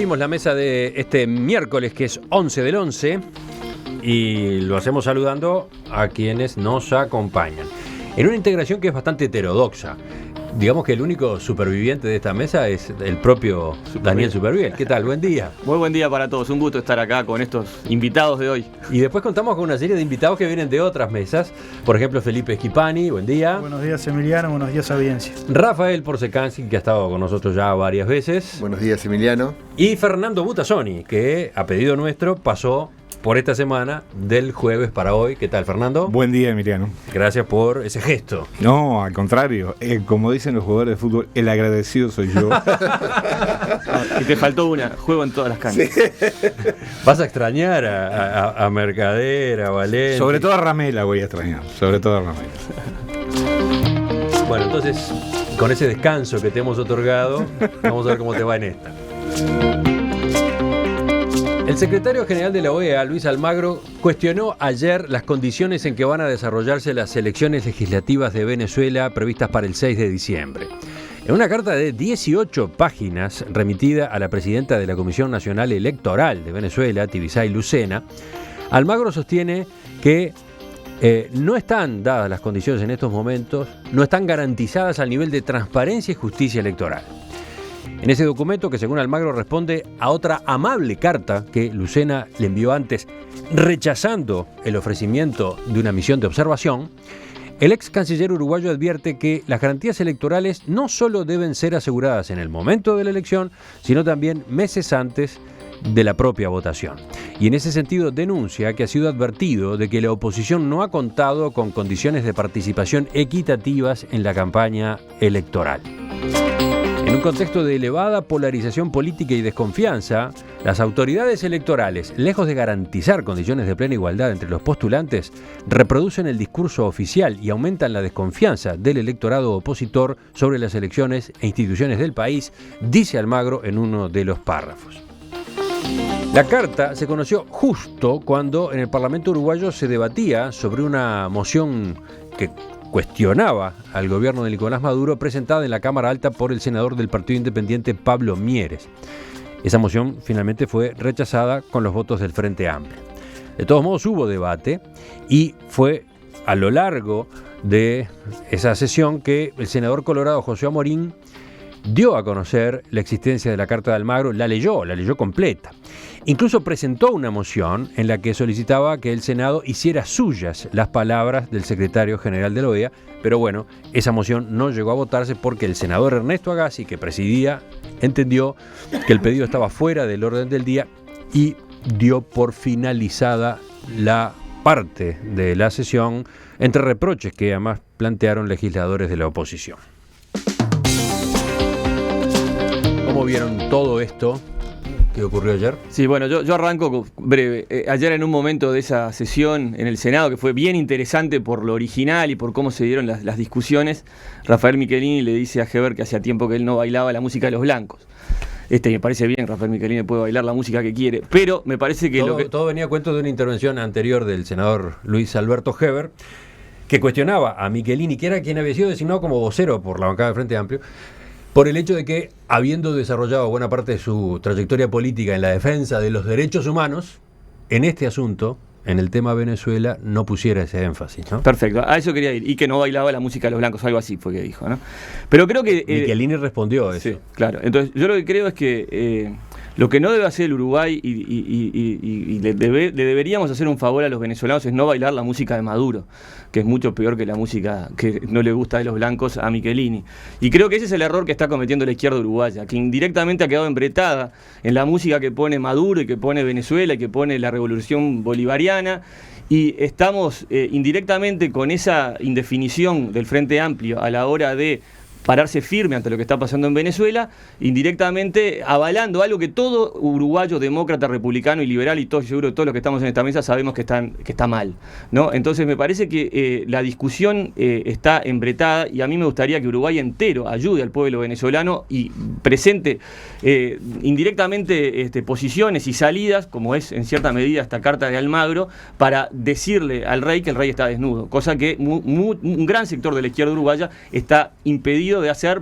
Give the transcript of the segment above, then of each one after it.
Abrimos la mesa de este miércoles, que es 11 del 11, y lo hacemos saludando a quienes nos acompañan. En una integración que es bastante heterodoxa. Digamos que el único superviviente de esta mesa es el propio Daniel Superviel. ¿Qué tal? Buen día. Muy buen día para todos. Un gusto estar acá con estos invitados de hoy. Y después contamos con una serie de invitados que vienen de otras mesas. Por ejemplo, Felipe Schipani. Buen día. Buenos días, Emiliano. Buenos días, audiencia. Rafael Porcecansi, que ha estado con nosotros ya varias veces. Buenos días, Emiliano. Y Fernando Butazzoni, que a pedido nuestro pasó por esta semana del jueves para hoy. ¿Qué tal, Fernando? Buen día, Emiliano. Gracias por ese gesto. No, al contrario. Como dicen los jugadores de fútbol, el agradecido soy yo. Y te faltó una. Juego en todas las canchas. Sí. Vas a extrañar a Mercader, a Valente. Sobre todo a Ramela voy a extrañar. Sobre todo a Ramela. Bueno, entonces, con ese descanso que te hemos otorgado, vamos a ver cómo te va en esta. El secretario general de la OEA, Luis Almagro, cuestionó ayer las condiciones en que van a desarrollarse las elecciones legislativas de Venezuela previstas para el 6 de diciembre. En una carta de 18 páginas remitida a la presidenta de la Comisión Nacional Electoral de Venezuela, Tibisay Lucena, Almagro sostiene que no están dadas las condiciones en estos momentos, no están garantizadas al nivel de transparencia y justicia electoral. En ese documento, que según Almagro responde a otra amable carta que Lucena le envió antes, rechazando el ofrecimiento de una misión de observación, el ex canciller uruguayo advierte que las garantías electorales no solo deben ser aseguradas en el momento de la elección, sino también meses antes de la propia votación. Y en ese sentido denuncia que ha sido advertido de que la oposición no ha contado con condiciones de participación equitativas en la campaña electoral. En un contexto de elevada polarización política y desconfianza, las autoridades electorales, lejos de garantizar condiciones de plena igualdad entre los postulantes, reproducen el discurso oficial y aumentan la desconfianza del electorado opositor sobre las elecciones e instituciones del país, dice Almagro en uno de los párrafos. La carta se conoció justo cuando en el Parlamento uruguayo se debatía sobre una moción que cuestionaba al gobierno de Nicolás Maduro, presentada en la Cámara Alta por el senador del Partido Independiente Pablo Mieres. Esa moción finalmente fue rechazada con los votos del Frente Amplio. De todos modos hubo debate y fue a lo largo de esa sesión que el senador colorado José Amorín dio a conocer la existencia de la carta de Almagro, la leyó completa. Incluso presentó una moción en la que solicitaba que el Senado hiciera suyas las palabras del secretario general de la OEA, pero bueno, esa moción no llegó a votarse porque el senador Ernesto Agassi, que presidía, entendió que el pedido estaba fuera del orden del día y dio por finalizada la parte de la sesión, entre reproches que además plantearon legisladores de la oposición. ¿Cómo vieron todo esto que ocurrió ayer? Sí, bueno, yo arranco breve. Ayer en un momento de esa sesión en el Senado, que fue bien interesante por lo original y por cómo se dieron las discusiones, Rafael Michelini le dice a Heber que hacía tiempo que él no bailaba la música de los blancos. Me parece bien, Rafael Michelini puede bailar la música que quiere, pero me parece que todo venía a cuento de una intervención anterior del senador Luis Alberto Heber, que cuestionaba a Michelini, que era quien había sido designado como vocero por la bancada del Frente Amplio, por el hecho de que, habiendo desarrollado buena parte de su trayectoria política en la defensa de los derechos humanos, en este asunto, en el tema Venezuela, no pusiera ese énfasis, ¿no? Perfecto, a eso quería ir. Y que no bailaba la música de los blancos, algo así fue que dijo, ¿no? Pero creo que... Michelini respondió a eso. Sí, claro. Entonces, yo lo que creo es que lo que no debe hacer el Uruguay y le deberíamos hacer un favor a los venezolanos es no bailar la música de Maduro, que es mucho peor que la música que no le gusta de los blancos a Michelini. Y creo que ese es el error que está cometiendo la izquierda uruguaya, que indirectamente ha quedado embretada en la música que pone Maduro y que pone Venezuela y que pone la revolución bolivariana. Y estamos indirectamente con esa indefinición del Frente Amplio a la hora de pararse firme ante lo que está pasando en Venezuela, indirectamente avalando algo que todo uruguayo, demócrata, republicano y liberal, y todos, seguro todos los que estamos en esta mesa sabemos que está mal, ¿no? Entonces me parece que la discusión está embretada, y a mí me gustaría que Uruguay entero ayude al pueblo venezolano y presente indirectamente posiciones y salidas, como es en cierta medida esta carta de Almagro, para decirle al rey que el rey está desnudo, cosa que un gran sector de la izquierda uruguaya está impedido partido de hacer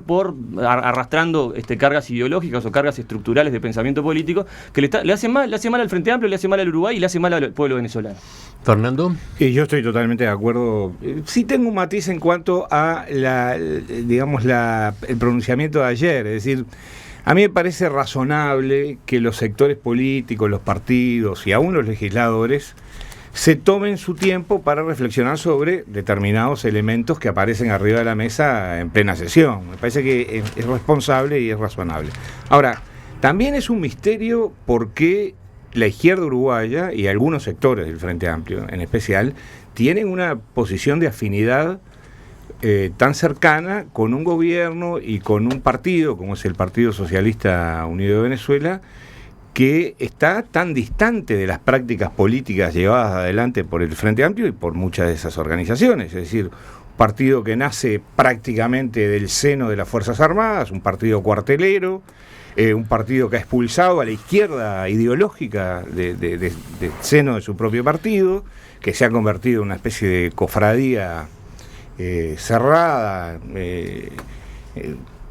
arrastrando cargas ideológicas o cargas estructurales de pensamiento político que le hacen mal al Frente Amplio, le hace mal al Uruguay y le hace mal al pueblo venezolano. Fernando. Yo estoy totalmente de acuerdo. Sí tengo un matiz en cuanto a el pronunciamiento de ayer, es decir, a mí me parece razonable que los sectores políticos, los partidos y aún los legisladores se tomen su tiempo para reflexionar sobre determinados elementos que aparecen arriba de la mesa en plena sesión. Me parece que es responsable y es razonable. Ahora, también es un misterio por qué la izquierda uruguaya y algunos sectores del Frente Amplio en especial tienen una posición de afinidad tan cercana con un gobierno y con un partido como es el Partido Socialista Unido de Venezuela, que está tan distante de las prácticas políticas llevadas adelante por el Frente Amplio y por muchas de esas organizaciones. Es decir, un partido que nace prácticamente del seno de las Fuerzas Armadas, un partido cuartelero, un partido que ha expulsado a la izquierda ideológica del seno de su propio partido, que se ha convertido en una especie de cofradía cerrada,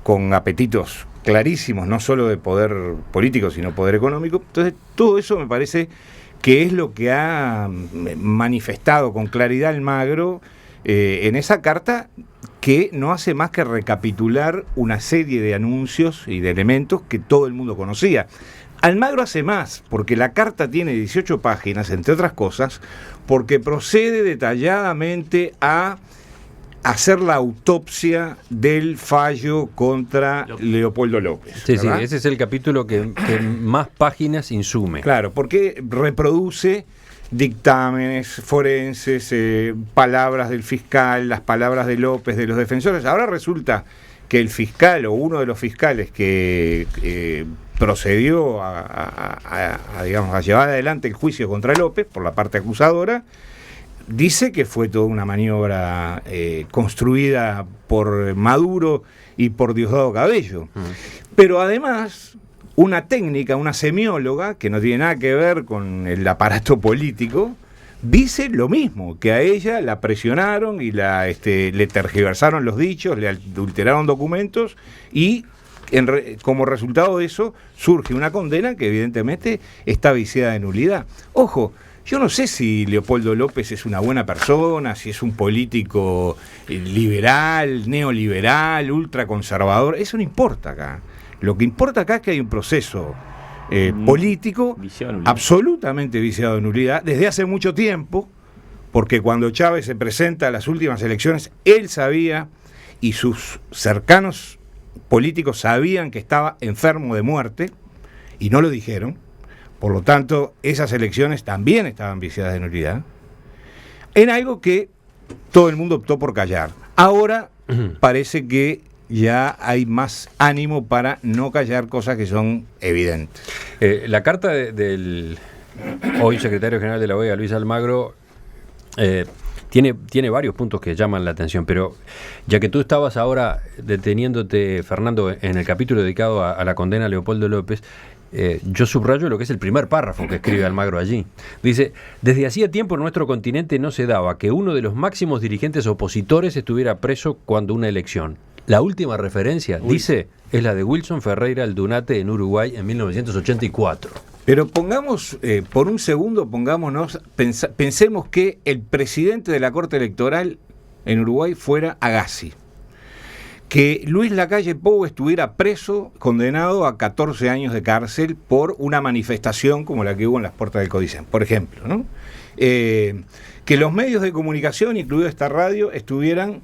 con apetitos clarísimos, no solo de poder político, sino poder económico. Entonces, todo eso me parece que es lo que ha manifestado con claridad Almagro en esa carta, que no hace más que recapitular una serie de anuncios y de elementos que todo el mundo conocía. Almagro hace más, porque la carta tiene 18 páginas, entre otras cosas, porque procede detalladamente a hacer la autopsia del fallo contra Leopoldo López. Sí, ¿verdad? sí, ese es el capítulo que más páginas insume. Claro, porque reproduce dictámenes forenses, palabras del fiscal, las palabras de López, de los defensores. Ahora resulta que el fiscal o uno de los fiscales que procedió digamos, a llevar adelante el juicio contra López por la parte acusadora, dice que fue toda una maniobra construida por Maduro y por Diosdado Cabello. Pero además, una técnica, una semióloga, que no tiene nada que ver con el aparato político, dice lo mismo, que a ella la presionaron y le tergiversaron los dichos, le adulteraron documentos y como resultado de eso surge una condena que evidentemente está viciada de nulidad. Ojo, yo no sé si Leopoldo López es una buena persona, si es un político liberal, neoliberal, ultraconservador, eso no importa acá. Lo que importa acá es que hay un proceso político absolutamente viciado de nulidad desde hace mucho tiempo, porque cuando Chávez se presenta a las últimas elecciones, él sabía y sus cercanos políticos sabían que estaba enfermo de muerte y no lo dijeron. Por lo tanto, esas elecciones también estaban viciadas de nulidad, en algo que todo el mundo optó por callar. Ahora parece que ya hay más ánimo para no callar cosas que son evidentes. La carta del hoy secretario general de la OEA, Luis Almagro, tiene varios puntos que llaman la atención, pero ya que tú estabas ahora deteniéndote, Fernando, en el capítulo dedicado a la condena a Leopoldo López, yo subrayo lo que es el primer párrafo que escribe Almagro allí. Dice: desde hacía tiempo en nuestro continente no se daba que uno de los máximos dirigentes opositores estuviera preso cuando una elección. La última referencia, dice, es la de Wilson Ferreira Aldunate en Uruguay en 1984. Pero pongamos, por un segundo, pensemos que el presidente de la Corte Electoral en Uruguay fuera Agassi. Que Luis Lacalle Pou estuviera preso, condenado a 14 años de cárcel por una manifestación como la que hubo en las puertas del Codicen, por ejemplo, ¿no? Que los medios de comunicación, incluido esta radio, estuvieran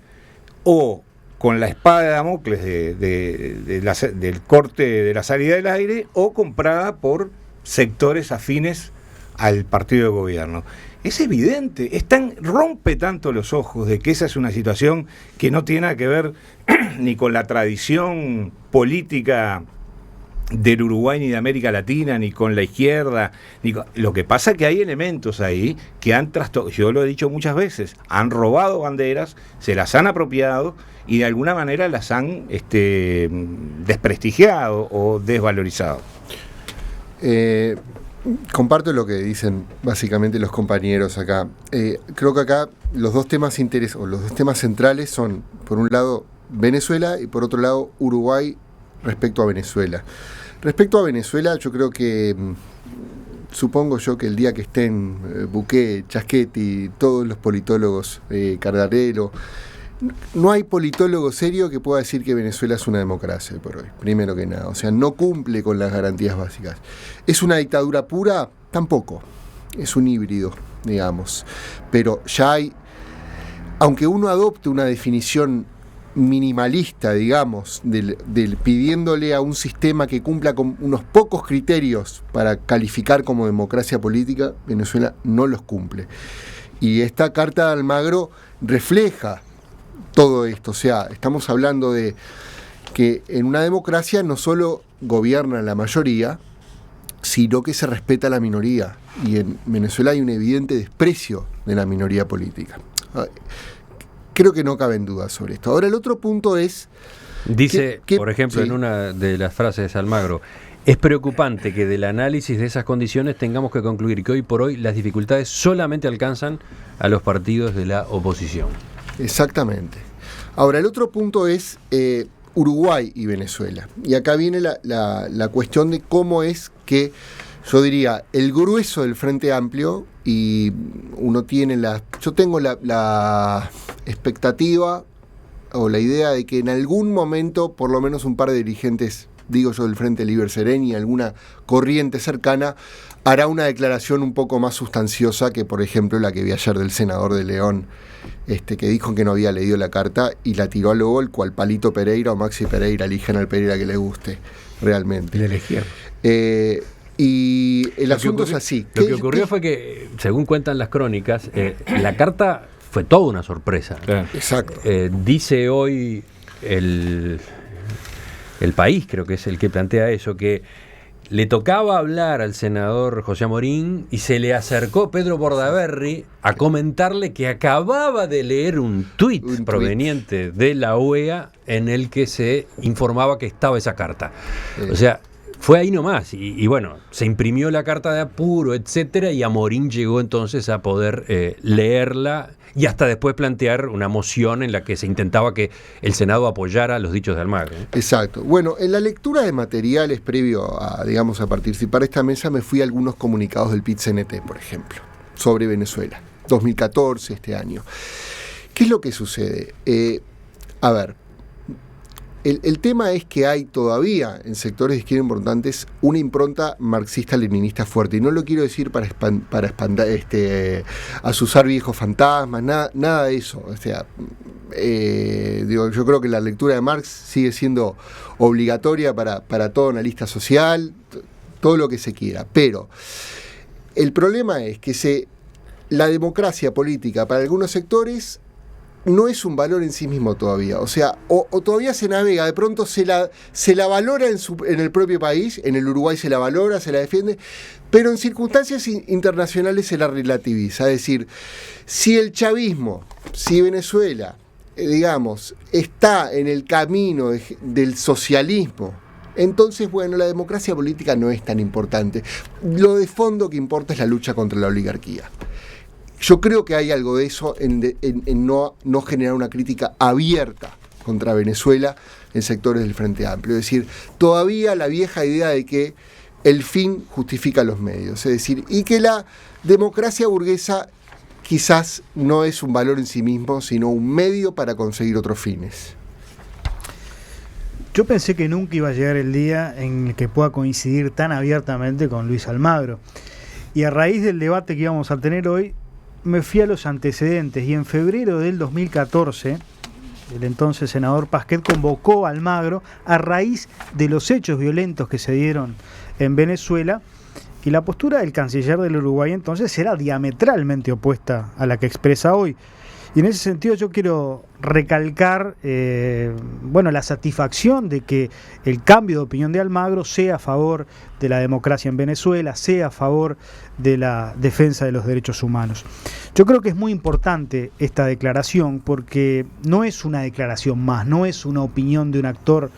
o con la espada de Damocles del corte de la salida del aire o comprada por sectores afines al partido de gobierno. Es evidente, rompe tanto los ojos de que esa es una situación que no tiene nada que ver ni con la tradición política del Uruguay ni de América Latina, ni con la izquierda. Lo que pasa es que hay elementos ahí que yo lo he dicho muchas veces, han robado banderas, se las han apropiado y de alguna manera las han desprestigiado o desvalorizado. Comparto lo que dicen básicamente los compañeros acá. Creo que acá los dos temas centrales son, por un lado, Venezuela y por otro lado Uruguay respecto a Venezuela. Respecto a Venezuela, yo creo que, supongo yo que el día que estén Buqué, Chaschetti, todos los politólogos, Cardarello, no hay politólogo serio que pueda decir que Venezuela es una democracia por hoy, primero que nada. O sea, no cumple con las garantías básicas. ¿Es una dictadura pura? Tampoco. Es un híbrido, digamos. Pero ya hay, aunque uno adopte una definición minimalista, digamos, del pidiéndole a un sistema que cumpla con unos pocos criterios para calificar como democracia política, Venezuela no los cumple. Y esta carta de Almagro refleja todo esto. O sea, estamos hablando de que en una democracia no solo gobierna la mayoría, sino que se respeta a la minoría. Y en Venezuela hay un evidente desprecio de la minoría política. Creo que no caben dudas sobre esto. Ahora, el otro punto es... Dice, por ejemplo, sí, en una de las frases de Almagro, es preocupante que del análisis de esas condiciones tengamos que concluir que hoy por hoy las dificultades solamente alcanzan a los partidos de la oposición. Exactamente. Ahora, el otro punto es Uruguay y Venezuela. Y acá viene la cuestión de cómo es que, yo diría, el grueso del Frente Amplio, y uno tiene yo tengo la expectativa o la idea de que en algún momento, por lo menos un par de dirigentes, digo yo, del Frente Libre Sereni, alguna corriente cercana, hará una declaración un poco más sustanciosa que, por ejemplo, la que vi ayer del senador de León, que dijo que no había leído la carta y la tiró al gol, cual Palito Pereira o Maxi Pereira, elijan al Pereira que le guste, realmente. Le elegieron. Y el asunto es así. Lo que ocurrió fue que, según cuentan las crónicas, la carta fue toda una sorpresa. Claro. Exacto. Dice hoy el País, creo que es el que plantea eso, que le tocaba hablar al senador José Amorín y se le acercó Pedro Bordaberry a comentarle que acababa de leer un tuit proveniente de la OEA en el que se informaba que estaba esa carta. O sea, fue ahí nomás, y bueno, se imprimió la carta de apuro, etcétera, y Amorín llegó entonces a poder leerla y hasta después plantear una moción en la que se intentaba que el Senado apoyara los dichos de Almagro. Exacto. Bueno, en la lectura de materiales previo a, digamos, a participar de esta mesa, me fui a algunos comunicados del PIT-CNT, por ejemplo, sobre Venezuela, 2014, este año. ¿Qué es lo que sucede? A ver, el tema es que hay todavía en sectores de izquierda importantes una impronta marxista-leninista fuerte, y no lo quiero decir para azuzar viejos fantasmas, nada de eso. O sea, yo creo que la lectura de Marx sigue siendo obligatoria para todo analista social, todo lo que se quiera, pero el problema es que la democracia política para algunos sectores no es un valor en sí mismo todavía. O sea, o todavía se navega, de pronto se la valora en el propio país, en el Uruguay se la valora, se la defiende, pero en circunstancias internacionales se la relativiza. Es decir, si el chavismo, si Venezuela, digamos, está en el camino del socialismo, entonces, bueno, la democracia política no es tan importante. Lo de fondo que importa es la lucha contra la oligarquía. Yo creo que hay algo de eso en no generar una crítica abierta contra Venezuela en sectores del Frente Amplio. Es decir, todavía la vieja idea de que el fin justifica los medios. Es decir, y que la democracia burguesa quizás no es un valor en sí mismo, sino un medio para conseguir otros fines. Yo pensé que nunca iba a llegar el día en el que pueda coincidir tan abiertamente con Luis Almagro. Y a raíz del debate que íbamos a tener hoy, me fui a los antecedentes, y en febrero del 2014 el entonces senador Pasquet convocó a Almagro a raíz de los hechos violentos que se dieron en Venezuela, y la postura del canciller del Uruguay entonces era diametralmente opuesta a la que expresa hoy. Y en ese sentido yo quiero recalcar la satisfacción de que el cambio de opinión de Almagro sea a favor de la democracia en Venezuela, sea a favor de la defensa de los derechos humanos. Yo creo que es muy importante esta declaración porque no es una declaración más, no es una opinión de un actor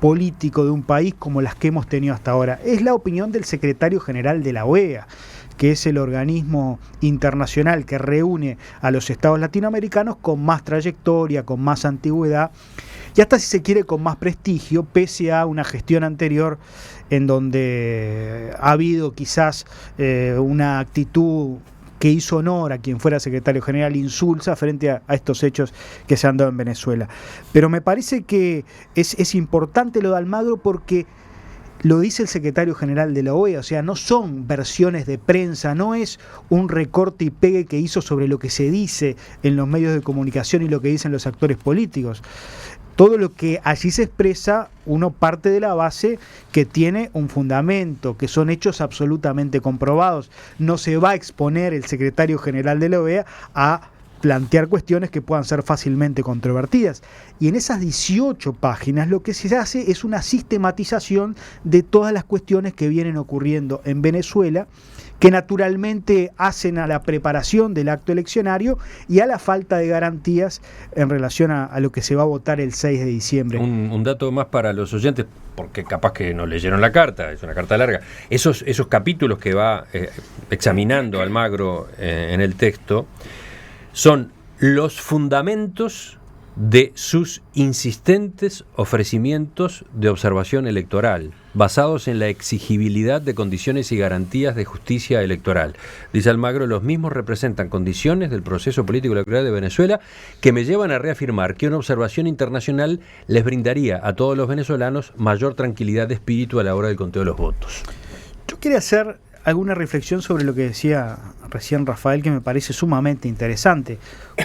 político de un país como las que hemos tenido hasta ahora, es la opinión del secretario general de la OEA, que es el organismo internacional que reúne a los estados latinoamericanos con más trayectoria, con más antigüedad, y hasta si se quiere con más prestigio, pese a una gestión anterior en donde ha habido quizás una actitud que hizo honor a quien fuera secretario general insulsa frente a estos hechos que se han dado en Venezuela. Pero me parece que es importante lo de Almagro porque lo dice el secretario general de la OEA, o sea, no son versiones de prensa, no es un recorte y pegue que hizo sobre lo que se dice en los medios de comunicación y lo que dicen los actores políticos. Todo lo que allí se expresa, uno parte de la base que tiene un fundamento, que son hechos absolutamente comprobados. No se va a exponer el secretario general de la OEA a plantear cuestiones que puedan ser fácilmente controvertidas. Y en esas 18 páginas lo que se hace es una sistematización de todas las cuestiones que vienen ocurriendo en Venezuela, que naturalmente hacen a la preparación del acto eleccionario y a la falta de garantías en relación a lo que se va a votar el 6 de diciembre. Un dato más para los oyentes, porque capaz que no leyeron la carta, es una carta larga. Esos capítulos que va examinando Almagro en el texto son los fundamentos de sus insistentes ofrecimientos de observación electoral, basados en la exigibilidad de condiciones y garantías de justicia electoral. Dice Almagro, los mismos representan condiciones del proceso político electoral de Venezuela que me llevan a reafirmar que una observación internacional les brindaría a todos los venezolanos mayor tranquilidad de espíritu a la hora del conteo de los votos. Yo quería hacer alguna reflexión sobre lo que decía recién Rafael, que me parece sumamente interesante.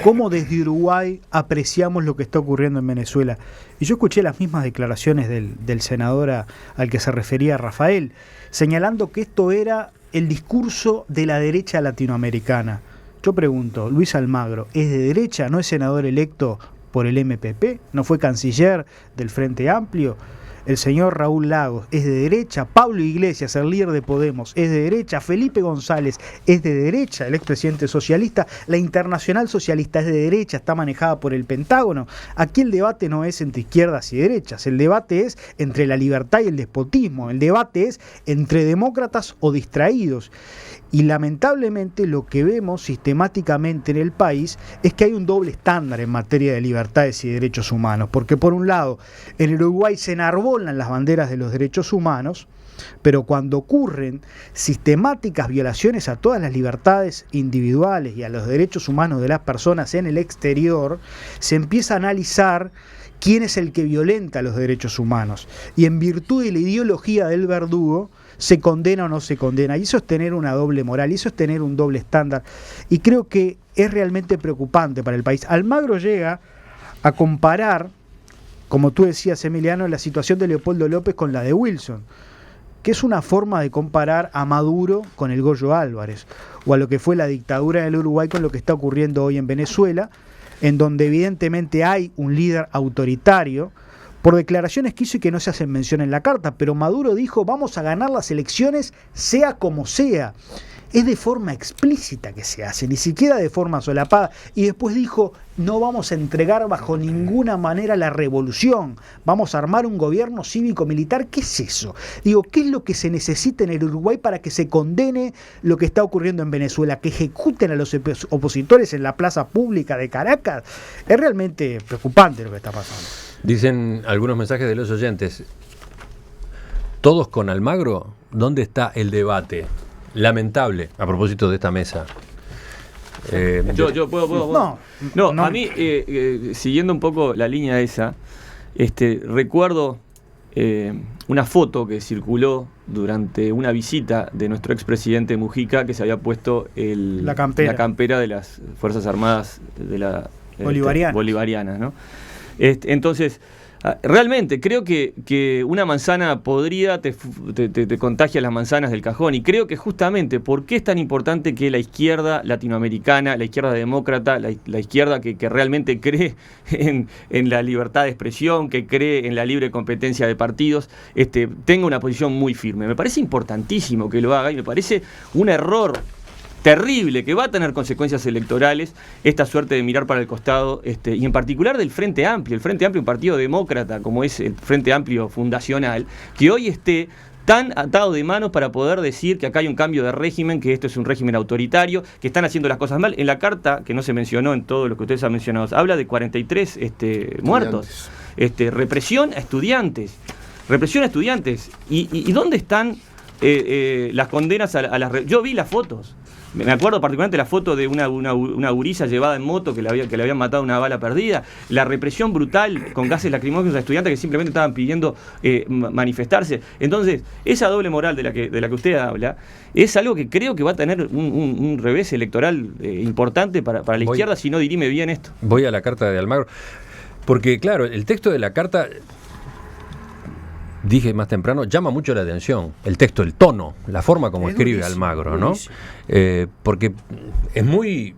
Cómo desde Uruguay apreciamos lo que está ocurriendo en Venezuela. Y yo escuché las mismas declaraciones del senador al que se refería Rafael, señalando que esto era el discurso de la derecha latinoamericana. Yo pregunto, Luis Almagro, ¿es de derecha? ¿No es senador electo por el MPP? ¿No fue canciller del Frente Amplio? El señor Raúl Lagos es de derecha, Pablo Iglesias, el líder de Podemos, es de derecha, Felipe González es de derecha, el expresidente socialista, la Internacional Socialista es de derecha, está manejada por el Pentágono. Aquí el debate no es entre izquierdas y derechas, el debate es entre la libertad y el despotismo, el debate es entre demócratas o distraídos. Y lamentablemente lo que vemos sistemáticamente en el país es que hay un doble estándar en materia de libertades y derechos humanos, porque por un lado en el Uruguay se enarbolan las banderas de los derechos humanos, pero cuando ocurren sistemáticas violaciones a todas las libertades individuales y a los derechos humanos de las personas en el exterior, se empieza a analizar quién es el que violenta los derechos humanos, y en virtud de la ideología del verdugo se condena o no se condena, y eso es tener una doble moral, y eso es tener un doble estándar, y creo que es realmente preocupante para el país. Almagro llega a comparar, como tú decías, Emiliano, la situación de Leopoldo López con la de Wilson, que es una forma de comparar a Maduro con el Goyo Álvarez, o a lo que fue la dictadura del Uruguay con lo que está ocurriendo hoy en Venezuela, en donde evidentemente hay un líder autoritario, por declaraciones que hizo y que no se hacen mención en la carta, pero Maduro dijo, vamos a ganar las elecciones sea como sea. Es de forma explícita que se hace, ni siquiera de forma solapada. Y después dijo, no vamos a entregar bajo ninguna manera la revolución, vamos a armar un gobierno cívico-militar. ¿Qué es eso? Digo, ¿qué es lo que se necesita en el Uruguay para que se condene lo que está ocurriendo en Venezuela? Que ejecuten a los opositores en la plaza pública de Caracas. Es realmente preocupante lo que está pasando. Dicen algunos mensajes de los oyentes, ¿todos con Almagro? ¿Dónde está el debate? Lamentable, a propósito de esta mesa. Yo puedo. No, a mí, siguiendo un poco la línea esa, recuerdo una foto que circuló durante una visita de nuestro expresidente Mujica, que se había puesto la campera de las Fuerzas Armadas de la bolivarianas, ¿no? Entonces, realmente creo que una manzana podrida te contagia las manzanas del cajón, y creo que justamente ¿por qué es tan importante que la izquierda latinoamericana, la izquierda demócrata, la izquierda que realmente cree en la libertad de expresión, que cree en la libre competencia de partidos, tenga una posición muy firme? Me parece importantísimo que lo haga, y me parece un error terrible que va a tener consecuencias electorales esta suerte de mirar para el costado, y en particular del Frente Amplio. El Frente Amplio, un partido demócrata como es el Frente Amplio fundacional, que hoy esté tan atado de manos para poder decir que acá hay un cambio de régimen, que esto es un régimen autoritario, que están haciendo las cosas mal. En la carta, que no se mencionó en todo lo que ustedes han mencionado, habla de 43 muertos. represión a estudiantes. ¿Y dónde están las condenas a las... Yo vi las fotos. Me acuerdo particularmente la foto de una gurisa llevada en moto que le habían matado una bala perdida, la represión brutal con gases lacrimógenos a estudiantes que simplemente estaban pidiendo manifestarse. Entonces, esa doble moral de la que usted habla es algo que creo que va a tener un revés electoral importante para la izquierda si no dirime bien esto. Voy a la carta de Almagro, porque claro, el texto de la carta... Dije más temprano, llama mucho la atención el texto, el tono, la forma como escribe Almagro, ¿no? Porque es muy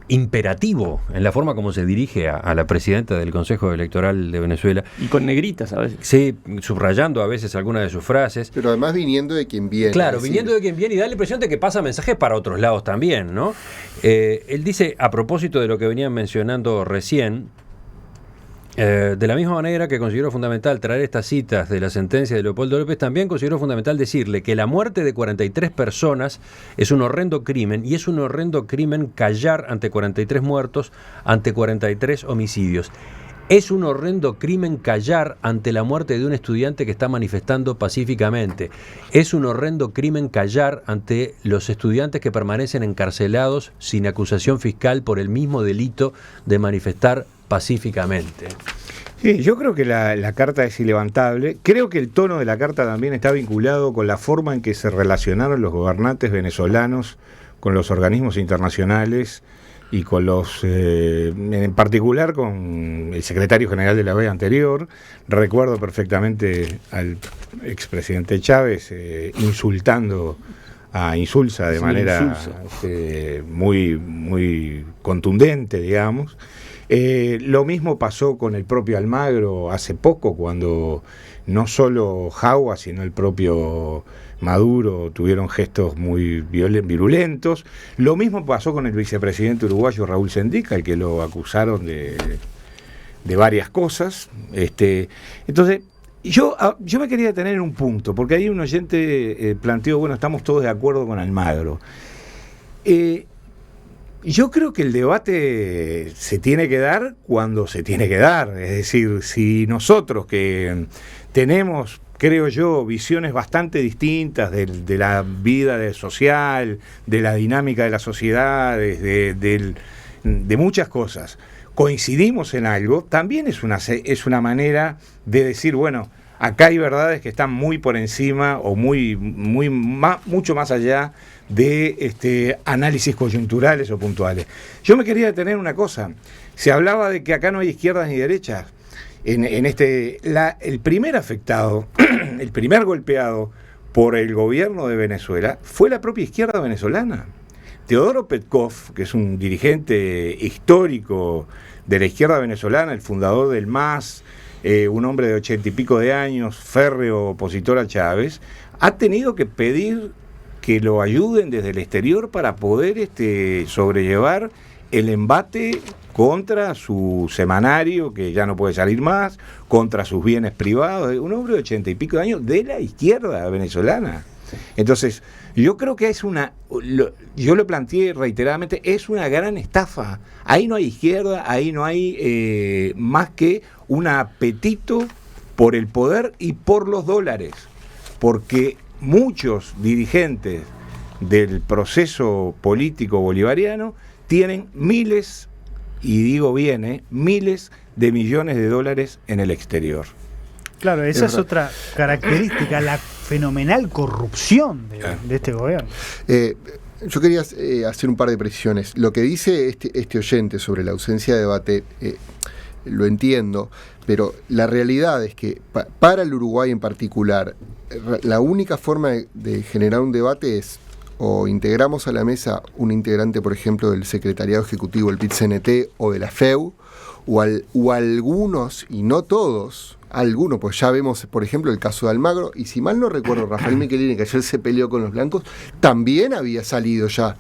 imperativo en la forma como se dirige a la presidenta del Consejo Electoral de Venezuela. Y con negritas a veces. Sí, subrayando a veces algunas de sus frases. Pero además viniendo de quien viene. Claro, viniendo de quien viene y da la impresión de que pasa mensajes para otros lados también, ¿no? Él dice, a propósito de lo que venían mencionando recién, de la misma manera que consideró fundamental traer estas citas de la sentencia de Leopoldo López, también consideró fundamental decirle que la muerte de 43 personas es un horrendo crimen, y es un horrendo crimen callar ante 43 muertos, ante 43 homicidios. Es un horrendo crimen callar ante la muerte de un estudiante que está manifestando pacíficamente. Es un horrendo crimen callar ante los estudiantes que permanecen encarcelados sin acusación fiscal por el mismo delito de manifestar pacíficamente. Sí, yo creo que la carta es ilevantable. Creo que el tono de la carta también está vinculado con la forma en que se relacionaron los gobernantes venezolanos con los organismos internacionales y con los, en particular con el secretario general de la OEA anterior. Recuerdo perfectamente al expresidente Chávez insultando a Insulza de manera muy, muy contundente, digamos. Lo mismo pasó con el propio Almagro hace poco, cuando no solo Jagua, sino el propio Maduro tuvieron gestos muy virulentos. Lo mismo pasó con el vicepresidente uruguayo Raúl Sendic, al que lo acusaron de varias cosas. Entonces, yo me quería detener en un punto, porque ahí un oyente planteó, bueno, estamos todos de acuerdo con Almagro. Yo creo que el debate se tiene que dar cuando se tiene que dar. Es decir, si nosotros que tenemos, creo yo, visiones bastante distintas de la vida social, de la dinámica de las sociedades, de muchas cosas, coincidimos en algo, también es una manera de decir, bueno, acá hay verdades que están muy por encima o mucho más allá de análisis coyunturales o puntuales. Yo me quería detener en una cosa. Se hablaba de que acá no hay izquierdas ni derechas. El primer afectado, el primer golpeado por el gobierno de Venezuela fue la propia izquierda venezolana. Teodoro Petkov, que es un dirigente histórico de la izquierda venezolana, el fundador del MAS, un hombre de 80 y pico de años, férreo opositor a Chávez, ha tenido que pedir que lo ayuden desde el exterior para poder sobrellevar el embate contra su semanario, que ya no puede salir más, contra sus bienes privados. Un hombre de 80 y pico de años de la izquierda venezolana. Entonces, yo creo que yo lo planteé reiteradamente, es una gran estafa. Ahí no hay izquierda, ahí no hay más que un apetito por el poder y por los dólares, porque muchos dirigentes del proceso político bolivariano tienen miles, y digo bien, miles de millones de dólares en el exterior. Claro, esa es otra característica, la fenomenal corrupción de este gobierno. Yo quería hacer un par de precisiones. Lo que dice este oyente sobre la ausencia de debate, lo entiendo, pero la realidad es que para el Uruguay en particular, la única forma de generar un debate es o integramos a la mesa un integrante, por ejemplo, del Secretariado Ejecutivo del PIT-CNT o de la FEU, o algunos, y no todos, algunos, pues ya vemos, por ejemplo, el caso de Almagro, y si mal no recuerdo, Rafael Michelini, que ayer se peleó con los blancos, también había salido ya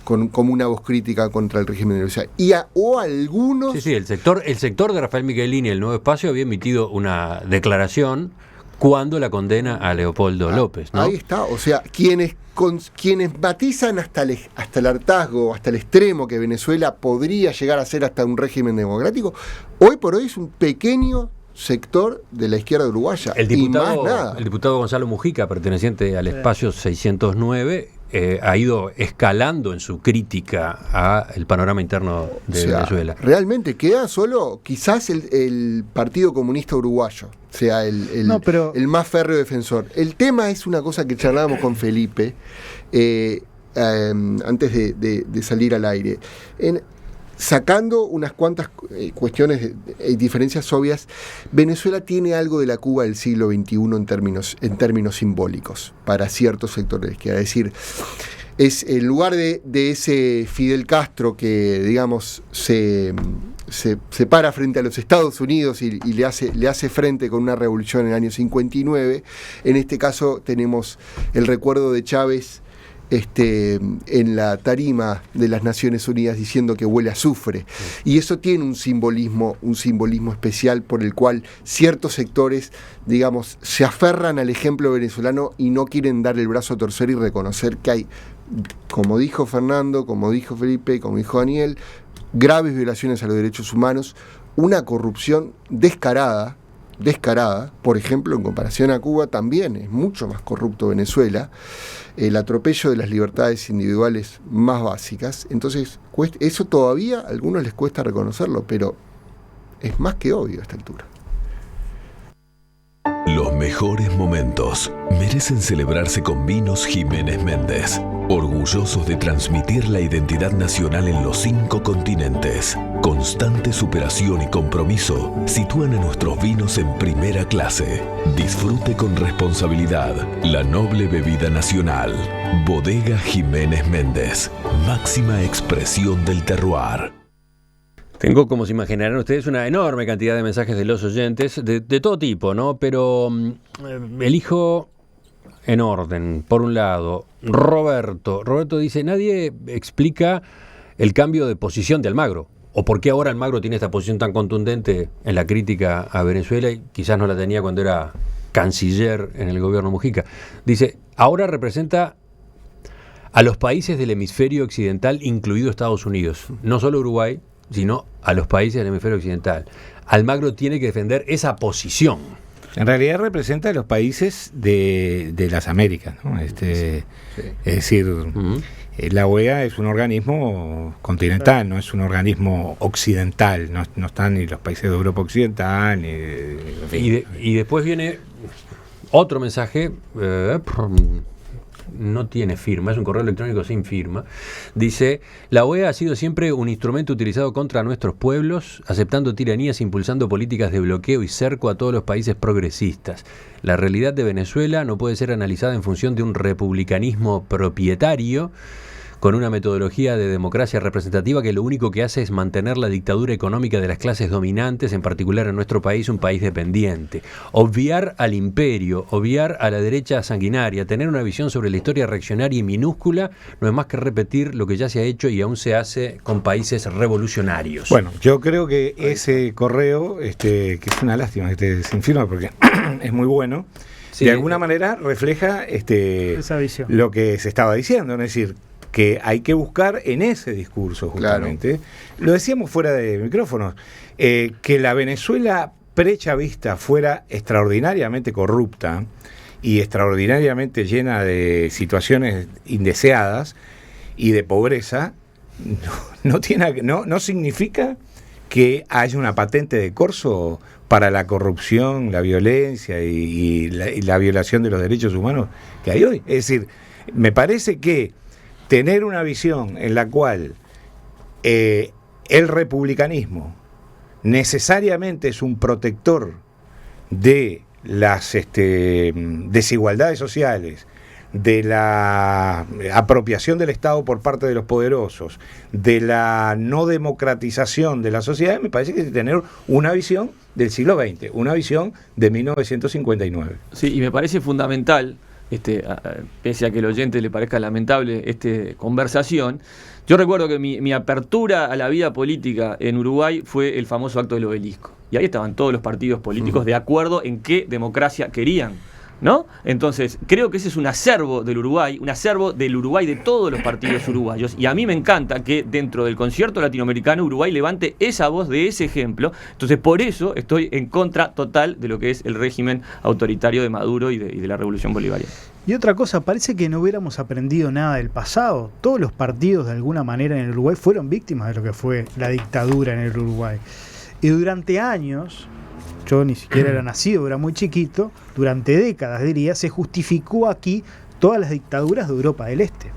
como una voz crítica contra el régimen de Venezuela. O algunos... Sí, el sector de Rafael Michelini, el Nuevo Espacio, había emitido una declaración cuando la condena a Leopoldo López, ¿no? Ahí está, o sea, quienes matizan hasta el hartazgo, hasta el extremo que Venezuela podría llegar a ser hasta un régimen democrático, hoy por hoy es un pequeño sector de la izquierda uruguaya. El y más diputado, nada. el diputado Gonzalo Mujica, perteneciente al espacio 609, ha ido escalando en su crítica al panorama interno de Venezuela. Realmente queda solo quizás el Partido Comunista Uruguayo, sea el más férreo defensor. El tema es una cosa que charlábamos con Felipe antes de salir al aire. Sacando unas cuantas cuestiones y diferencias obvias, Venezuela tiene algo de la Cuba del siglo XXI en términos simbólicos para ciertos sectores de la izquierda. Es decir, es el lugar de ese Fidel Castro que, digamos, se para frente a los Estados Unidos y le hace frente con una revolución en el año 59. En este caso tenemos el recuerdo de Chávez en la tarima de las Naciones Unidas diciendo que huele a azufre. Y eso tiene un simbolismo especial por el cual ciertos sectores, digamos, se aferran al ejemplo venezolano y no quieren dar el brazo a torcer y reconocer que hay, como dijo Fernando, como dijo Felipe, como dijo Daniel, graves violaciones a los derechos humanos, una corrupción descarada, por ejemplo, en comparación a Cuba, también es mucho más corrupto Venezuela, el atropello de las libertades individuales más básicas. Entonces, eso todavía a algunos les cuesta reconocerlo, pero es más que obvio a esta altura. Los mejores momentos merecen celebrarse con Vinos Jiménez Méndez, orgullosos de transmitir la identidad nacional en los 5 continentes. Constante superación y compromiso sitúan a nuestros vinos en primera clase. Disfrute con responsabilidad la noble bebida nacional. Bodega Jiménez Méndez, máxima expresión del terroir. Tengo, como se imaginarán ustedes, una enorme cantidad de mensajes de los oyentes, de todo tipo, ¿no? Pero elijo en orden. Por un lado, Roberto dice, nadie explica el cambio de posición de Almagro, o por qué ahora Almagro tiene esta posición tan contundente en la crítica a Venezuela y quizás no la tenía cuando era canciller en el gobierno Mujica. Dice, ahora representa a los países del hemisferio occidental, incluido Estados Unidos, no solo Uruguay, sino a los países del hemisferio occidental. Almagro tiene que defender esa posición. En realidad representa a los países de las Américas, ¿no? Es decir, la OEA es un organismo continental, no es un organismo occidental, no están ni los países de Europa Occidental, ni y después viene otro mensaje, no tiene firma, es un correo electrónico sin firma. Dice, la OEA ha sido siempre un instrumento utilizado contra nuestros pueblos, aceptando tiranías, impulsando políticas de bloqueo y cerco a todos los países progresistas. La realidad de Venezuela no puede ser analizada en función de un republicanismo propietario, con una metodología de democracia representativa que lo único que hace es mantener la dictadura económica de las clases dominantes, en particular en nuestro país, un país dependiente. Obviar al imperio, obviar a la derecha sanguinaria, tener una visión sobre la historia reaccionaria y minúscula, no es más que repetir lo que ya se ha hecho y aún se hace con países revolucionarios. Bueno, yo creo que ese correo, que es una lástima que esté sin firma porque es muy bueno, sí, de alguna manera refleja esa visión, lo que se estaba diciendo, es decir, que hay que buscar en ese discurso justamente, claro. Lo decíamos fuera de micrófonos, que la Venezuela prechavista fuera extraordinariamente corrupta y extraordinariamente llena de situaciones indeseadas y de pobreza, no significa que haya una patente de corso para la corrupción, la violencia y la violación de los derechos humanos que hay hoy. Es decir, me parece que tener una visión en la cual el republicanismo necesariamente es un protector de las desigualdades sociales, de la apropiación del Estado por parte de los poderosos, de la no democratización de la sociedad, me parece que hay que tener una visión del siglo XX, una visión de 1959. Sí, y me parece fundamental, pese a que el oyente le parezca lamentable esta conversación, yo recuerdo que mi apertura a la vida política en Uruguay fue el famoso acto del Obelisco. Y ahí estaban todos los partidos políticos de acuerdo en qué democracia querían ¿no? Entonces, creo que ese es un acervo del Uruguay de todos los partidos uruguayos, y a mí me encanta que dentro del concierto latinoamericano Uruguay levante esa voz de ese ejemplo. Entonces, por eso estoy en contra total de lo que es el régimen autoritario de Maduro y de la revolución bolivariana. Y otra cosa, parece que no hubiéramos aprendido nada del pasado. Todos los partidos, de alguna manera, en el Uruguay fueron víctimas de lo que fue la dictadura en el Uruguay. Y durante años, yo ni siquiera era nacido, era muy chiquito, durante décadas, diría, se justificó aquí todas las dictaduras de Europa del Este.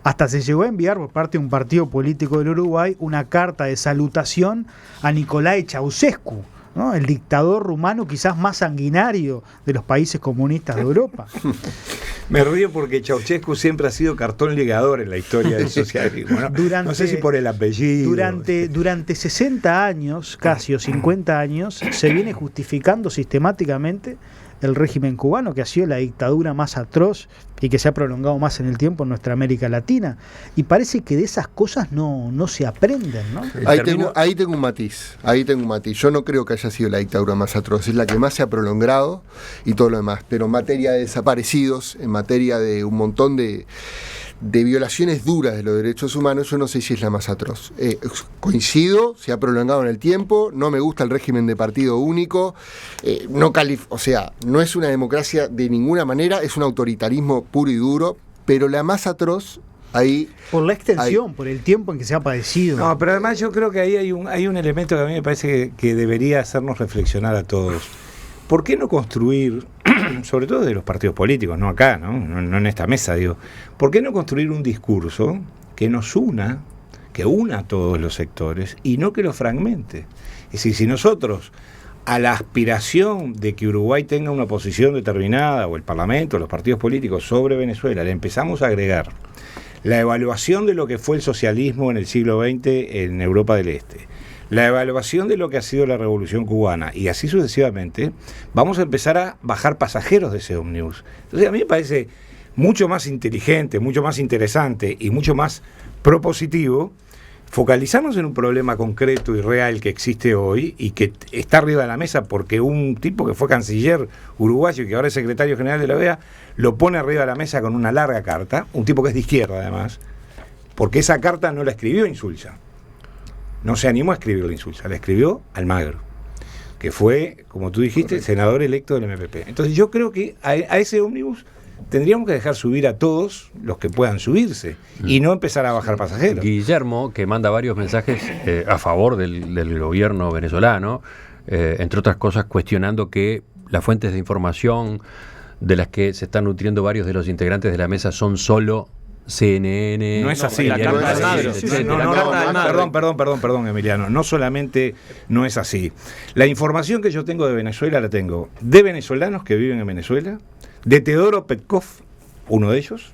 Hasta se llegó a enviar por parte de un partido político del Uruguay una carta de salutación a Nicolae Ceausescu, ¿no? El dictador rumano quizás más sanguinario de los países comunistas de Europa. Me río porque Ceausescu siempre ha sido cartón ligador en la historia del socialismo, ¿no? No sé si por el apellido. Durante 60 años, casi o 50 años, se viene justificando sistemáticamente el régimen cubano, que ha sido la dictadura más atroz y que se ha prolongado más en el tiempo en nuestra América Latina. Y parece que de esas cosas no se aprenden, ¿no? Ahí tengo un matiz. Yo no creo que haya sido la dictadura más atroz, es la que más se ha prolongado y todo lo demás. Pero en materia de desaparecidos, en materia de un montón de violaciones duras de los derechos humanos, yo no sé si es la más atroz. Coincido, se ha prolongado en el tiempo, no me gusta el régimen de partido único, no es una democracia de ninguna manera, es un autoritarismo puro y duro, pero la más atroz ahí... Por la extensión, por el tiempo en que se ha padecido. No, pero además yo creo que ahí hay un elemento que a mí me parece que debería hacernos reflexionar a todos. ¿Por qué no construir, sobre todo de los partidos políticos, no acá, no en esta mesa, digo, ¿por qué no construir un discurso que nos una, que una a todos los sectores y no que los fragmente? Es decir, si nosotros a la aspiración de que Uruguay tenga una posición determinada, o el Parlamento, los partidos políticos sobre Venezuela, le empezamos a agregar la evaluación de lo que fue el socialismo en el siglo XX en Europa del Este, la evaluación de lo que ha sido la Revolución Cubana y así sucesivamente, vamos a empezar a bajar pasajeros de ese ómnibus. Entonces a mí me parece mucho más inteligente, mucho más interesante y mucho más propositivo focalizarnos en un problema concreto y real que existe hoy y que está arriba de la mesa porque un tipo que fue canciller uruguayo y que ahora es secretario general de la OEA lo pone arriba de la mesa con una larga carta, un tipo que es de izquierda además, porque esa carta no la escribió Insulza. No se animó a escribirle Insulza, la escribió Almagro, que fue, como tú dijiste, senador electo del MPP. Entonces yo creo que a ese ómnibus tendríamos que dejar subir a todos los que puedan subirse y no empezar a bajar pasajeros. Guillermo, que manda varios mensajes a favor del gobierno venezolano, entre otras cosas cuestionando que las fuentes de información de las que se están nutriendo varios de los integrantes de la mesa son solo CNN. No es así. La carta de Almagro. Perdón, Emiliano. No solamente no es así. La información que yo tengo de Venezuela la tengo de venezolanos que viven en Venezuela, de Teodoro Petkov, uno de ellos,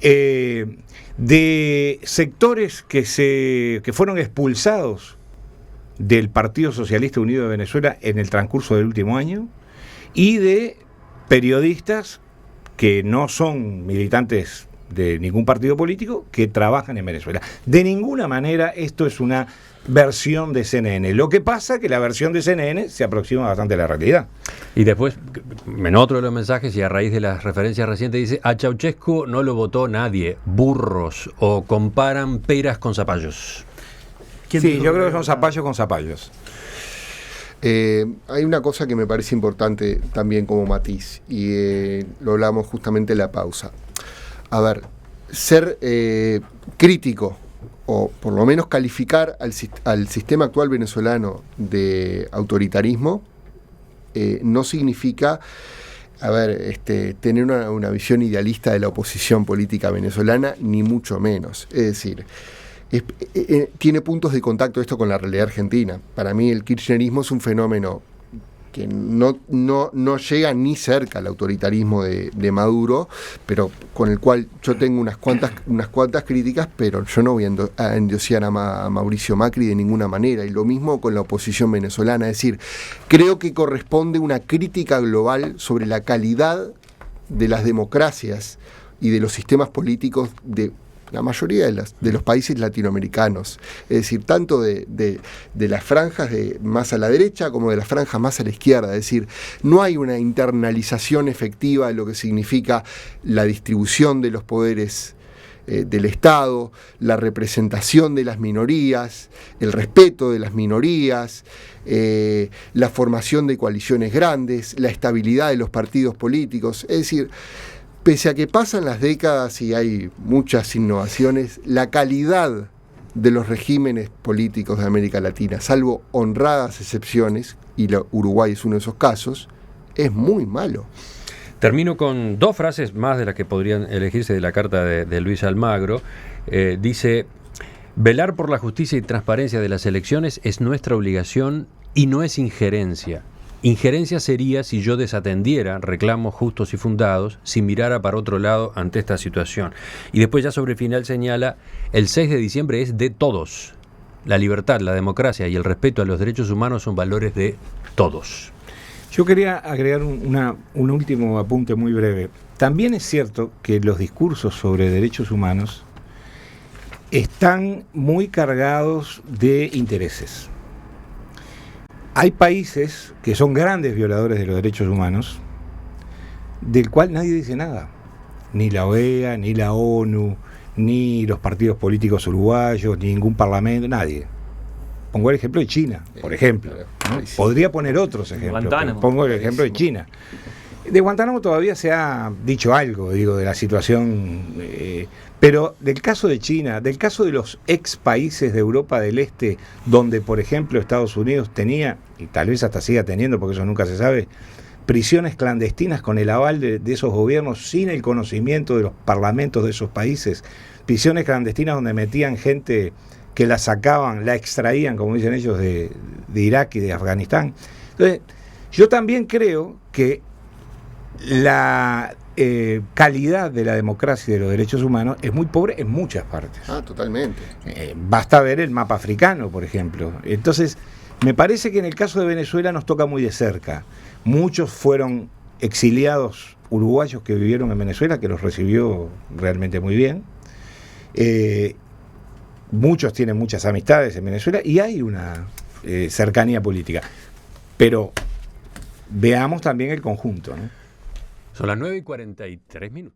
de sectores que fueron expulsados del Partido Socialista Unido de Venezuela en el transcurso del último año, y de periodistas que no son militantes de ningún partido político que trabajan en Venezuela. De ninguna manera esto es una versión de CNN. Lo que pasa es que la versión de CNN se aproxima bastante a la realidad. Y después, en otro de los mensajes, y a raíz de las referencias recientes, dice: a Ceausescu no lo votó nadie, burros, o comparan peras con zapallos. Sí, yo creo que son zapallos con zapallos. Hay una cosa que me parece importante también como matiz, y lo hablamos justamente en la pausa. A ver, ser crítico, o por lo menos calificar al sistema actual venezolano de autoritarismo, no significa, tener una visión idealista de la oposición política venezolana, ni mucho menos. Es decir, tiene puntos de contacto esto con la realidad argentina. Para mí el kirchnerismo es un fenómeno que no llega ni cerca al autoritarismo de Maduro, pero con el cual yo tengo unas cuantas críticas, pero yo no voy a endiosar a Mauricio Macri de ninguna manera, y lo mismo con la oposición venezolana. Es decir, creo que corresponde una crítica global sobre la calidad de las democracias y de los sistemas políticos la mayoría de los países latinoamericanos, es decir, tanto de las franjas más a la derecha como de las franjas más a la izquierda, es decir, no hay una internalización efectiva de lo que significa la distribución de los poderes del Estado, la representación de las minorías, el respeto de las minorías, la formación de coaliciones grandes, la estabilidad de los partidos políticos. Es decir, pese a que pasan las décadas y hay muchas innovaciones, la calidad de los regímenes políticos de América Latina, salvo honradas excepciones, y Uruguay es uno de esos casos, es muy malo. Termino con dos frases más de las que podrían elegirse de la carta de Luis Almagro. Dice: velar por la justicia y transparencia de las elecciones es nuestra obligación y no es injerencia. Injerencia sería si yo desatendiera reclamos justos y fundados, si mirara para otro lado ante esta situación. Y después ya sobre el final señala: el 6 de diciembre es de todos. La libertad, la democracia y el respeto a los derechos humanos son valores de todos. Yo quería agregar un último apunte muy breve. También es cierto que los discursos sobre derechos humanos están muy cargados de intereses. Hay países que son grandes violadores de los derechos humanos, del cual nadie dice nada. Ni la OEA, ni la ONU, ni los partidos políticos uruguayos, ni ningún parlamento, nadie. Pongo el ejemplo de China, por ejemplo, ¿no? Podría poner otros ejemplos, pero pongo el ejemplo de China. De Guantánamo todavía se ha dicho algo, de la situación, pero del caso de China, del caso de los ex países de Europa del Este, donde, por ejemplo, Estados Unidos tenía, y tal vez hasta siga teniendo, porque eso nunca se sabe, prisiones clandestinas con el aval de esos gobiernos, sin el conocimiento de los parlamentos de esos países, prisiones clandestinas donde metían gente que la sacaban, la extraían, como dicen ellos, de Irak y de Afganistán. Entonces, yo también creo que la calidad de la democracia y de los derechos humanos es muy pobre en muchas partes. Totalmente. Basta ver el mapa africano, por ejemplo. Entonces, me parece que en el caso de Venezuela nos toca muy de cerca. Muchos fueron exiliados uruguayos que vivieron en Venezuela, que los recibió realmente muy bien. Muchos tienen muchas amistades en Venezuela y hay una cercanía política. Pero veamos también el conjunto, ¿no? Son las 9:43.